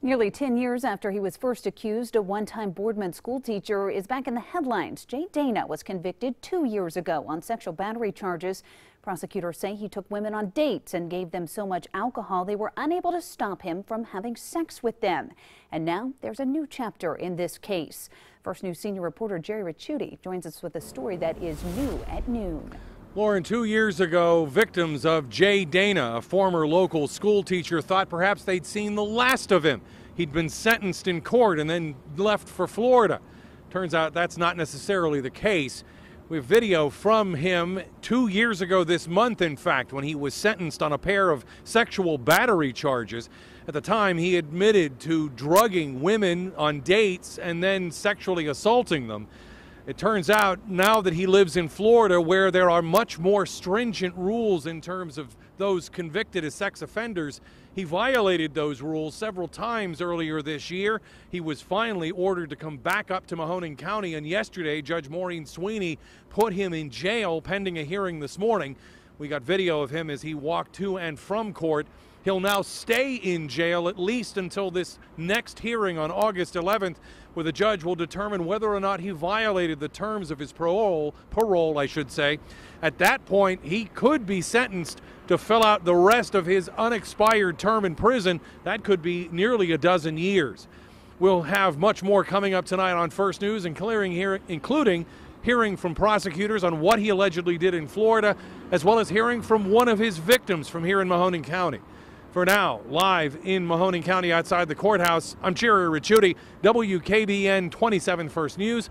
Nearly 10 years after he was first accused, a one-time Boardman schoolteacher is back in the headlines. Jay Dana was convicted 2 years ago on sexual battery charges. Prosecutors say he took women on dates and gave them so much alcohol they were unable to stop him from having sex with them. And now there's a new chapter in this case. First News senior reporter Jerry Ricciuti joins us with a story that is new at noon. Lauren, 2 years ago, victims of Jay Dana, a former local school teacher, thought perhaps they'd seen the last of him. He'd been sentenced in court and then left for Florida. Turns out that's not necessarily the case. We have video from him 2 years ago this month, in fact, when he was sentenced on a pair of sexual battery charges. At the time, he admitted to drugging women on dates and then sexually assaulting them. It turns out now that he lives in Florida, where there are much more stringent rules in terms of those convicted as sex offenders, he violated those rules several times earlier this year. He was finally ordered to come back up to Mahoning County, and yesterday Judge Maureen Sweeney put him in jail pending a hearing this morning. We got video of him as he walked to and from court. He'll now stay in jail at least until this next hearing on August 11th, where the judge will determine whether or not he violated the terms of his parole, I should say. At that point, he could be sentenced to fill out the rest of his unexpired term in prison. That could be nearly a dozen years. We'll have much more coming up tonight on First News, including hearing from prosecutors on what he allegedly did in Florida, as well as hearing from one of his victims from here in Mahoning County. For now, live in Mahoning County outside the courthouse, I'm Jerry Ricciuti, WKBN 27 First News.